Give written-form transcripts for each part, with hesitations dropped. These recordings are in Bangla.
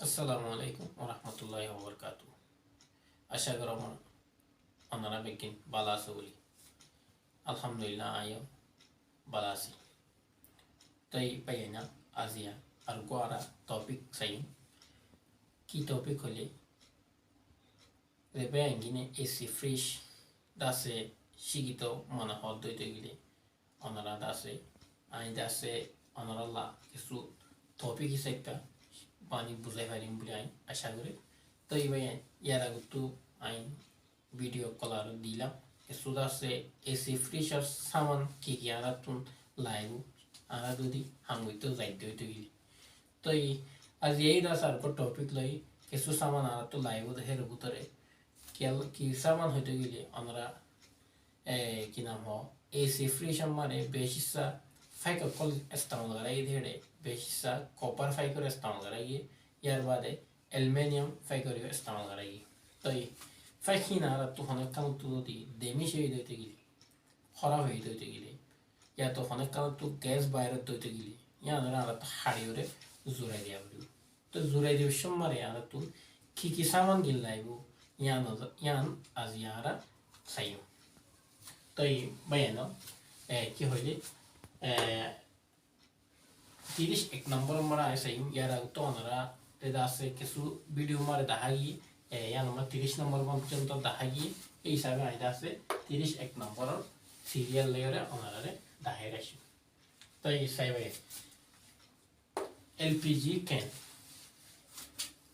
আসসালামু আলাইকুম ওরহমতুল্লাহি ওবরকাতু। আশা করি আপনারা বেগিন ভালো আছে বলি। আলহামদুলিল্লাহ আমিও ভালো আছি। তাই পাই না আজিয়া আর গোয়ারা টপিক চাই কি টপিক হলে রেবে আঙ্গিনে এসি ফ্রিজ দাসে শিক্ষিত মনে হদ দইতে গেলে ওনারা দাসে আই দাসে ওনারা কিছু টপিক হিসেবে পানি বুঝাই পারিম বলে আই আশা করি। তো এইবার ইয়ার আগতো আই ভিডিও কলার দিলাম কিছু আছে এসি ফ্রিজের সামান কি কি আরা তুন লাইব আরা যদি হাঙ্গুইতো যাইতে হইতে গেলি তো আজ এই দাস আর টপিক লই কিছু সামান আরা তো লাইব হের ভিতরে কেল কি সামান হইতে গেলে আমরা কি নাম হ এসি ফ্রিজ हमारे बेशिसा फाइकर कॉल इस्तेमाल कराइए धेड़े बेशिसा कॉपर फाइकर इस्तेमाल कराइए यार बाद एल्युमिनियम फाइकर इस्तेमाल कराइए तो ये फाइकिन आ रहा तो हमें कम तो दी देमी से ही देते गिली खराब ही देते गिली या तो हमें कम तो गैस बाहर देते गिली या ना आ रहा तो हाड़ी उरे जुराई दिया बुरी तो जुराई दिवस हमारे आ रहा तो की सामान गिल लाइबो या आज यारा सही তই বাইন কি হইলে 31 নম্বর মারা আছে ইয়ার আগতো ওনারা তেদা আছে কিছু ভিডিও মারে দেখাগি ইয়ান আমার 30 নম্বর পর্যন্ত দেখাগি এই হিসাবে আইদা আছে 31 নম্বরের সিরিয়াল লেয়ারে ওনারে দেখাই রাখি তো এই হিসাবে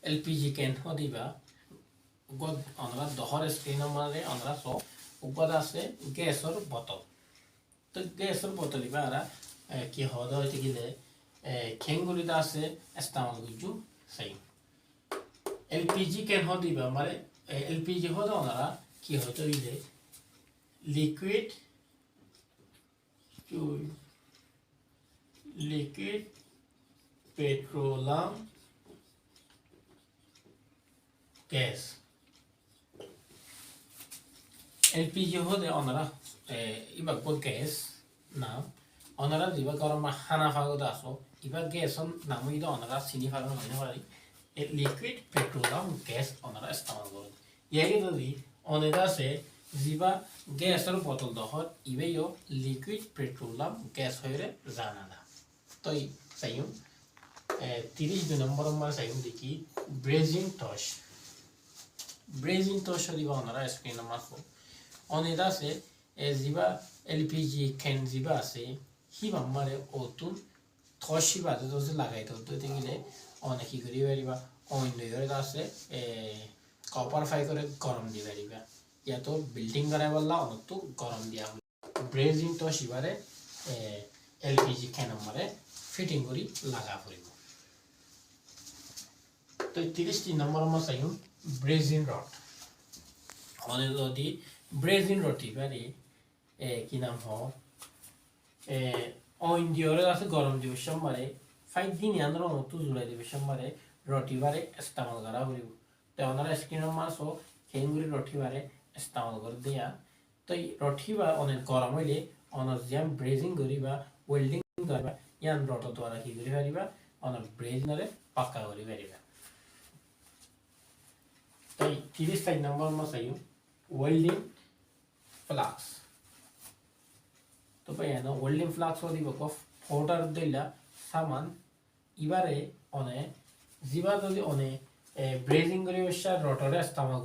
এলপিজি ক্যান হদিবা গদ ওনারা দহর স্ক্রিন মারে ওনারা সব উপর আছে গ্যাসের বোতল তো গ্যাসের বোতল এবার কি হওয়া হইতে গেলে খেঙ্গুলিতে আছে ইস্তেমাল করছু সেই এলপিজি কেন দিবা মানে এলপিজি হতো ওনারা কি হতো গেলে liquid liquid petroleum gas LPG হতে ওনারা ইবা গ্যাস নাম ওনারা যিবা গরম খানা ফাগত আসো ইবা গ্যাসন নাম ইদা ওনারা চিনি ফাগত হইতে পারি লিকুইড পেট্রোলিয়াম গ্যাস ওনারা ইস্তেমাল করে ইয়াকে যদি ওনারা আছে যিবা গ্যাসের বোতল দহর ইবেও লিকুইড পেট্রোলিয়াম গ্যাস হয়ে জানা না তো চাইম 32 নম্বর চাইম দেখি ব্রেজিং টস দিবা ওনারা স্ক্রিন মারফো অনেদা আছে যিবা এলপিজি খেন যিবা আছে সিবা মারে অতুন থসিবা যদি লাগাই তো গেলে অনেক কি করি পারিবা অন্য আছে কপার ফাই করে গরম দি পারিবা ইয়াতো বিল্ডিং করাই বললা অনেক তো গরম দিয়া ব্রেজিং টসিবারে এলপিজি খেন মারে ফিটিং করি লাগা পড়িব তো 33 নম্বর আমার চাইম ব্রেজিং রড অনেক যদি ব্রেজিং রটি পারি কি নাম হ ইন্ডিয়ারে আছে গরম দিবস সোমবারে 5 দিন আন্দোলন মতো জুলাই দিবস সোমবারে রটিবারে ইস্তেমাল করা হইব তো ওনারা স্ক্রিনের মাসও খেঙ্গুরি রটিবারে ইস্তেমাল করে দিয়া তো রটিবা অনেক গরম হইলে অনেক জ্যাম ব্রেজিং করিবা ওয়েল্ডিং করিবা ইয়ান রট দ্বারা কি করি পারিবা অনেক ব্রেজিংরে পাক্কা করি পারিবা তো 34 নম্বর মাস আইও ওয়েল্ডিং ফ্লাক্স তো পাইয়ানো ওয়েল্ডিং ফ্লাক্স দিব কফ ফোটার দিলা সামান ইবারে অনে জিবা যদি অনে ব্রেজিং করি বসা রটরে ইস্তেমাল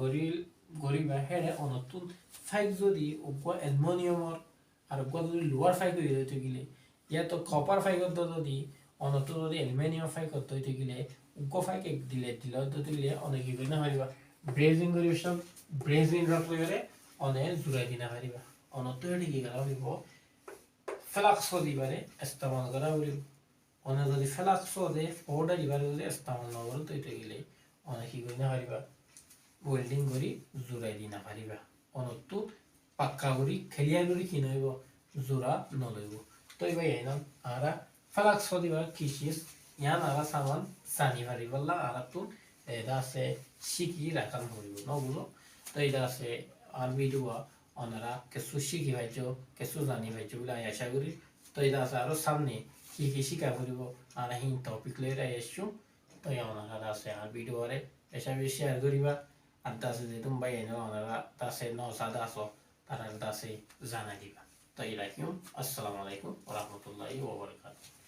করিবা হেরে অনতুন ফাইক যদি উগ্র অ্যালুমিনিয়ামর আর উগ্র যদি লোয়ার ফাইক হইতে গেলে ইয়া তো কপার ফাইকত যদি অনত যদি অ্যালুমিনিয়াম ফাইকত হইতে গেলে উগ্র ফাইক দিলে অনেক কি করি না পারিবা ব্রেজিং করি বসা ব্রেজিং রট করে অনেক জুড়াই দিনা পারিবা অনত এটি কি করা হইব ফ্লাক্স দিবারে ইস্তেমাল করা হইব অনেক যদি ফ্লাক্স দে ফোটা দিবারে যদি ইস্তেমাল না করো তো এটা গেলে অনেক কি করি না পারিবা ওয়েল্ডিং করি জুড়াই দিনা পারিবা অনত পাক্কা করি খেলিয়া করি কি নইব জোড়া নলইব তো এবার এনাম আরা ফ্লাক্স দিবা কিসিস ইয়ান আরা সামান জানি পারিবল্লা আরা তো এটা আছে শিখি রাখান হইব নগুলো তো এটা আছে আর ভিডিও ওনারা কিছু শিখি পাইছো কিছু জানি পাইছো বলে আমি আশা করি তো এটা আছে আরো সামনে কি কি শিখা পড়ব আর হিন টপিক লই আসছো তো ওনারা আছে আর ভিডিওরে বেশি বেশি শেয়ার করিবা আর তাছে যে তুমি ভাই এনে ওনারা তাছে নসাদা আসো তারা তাছে জানাই দিবা তো এই রাখিম আসসালামু আলাইকুম ওয়া রাহমাতুল্লাহি ওয়া বারাকাতুহু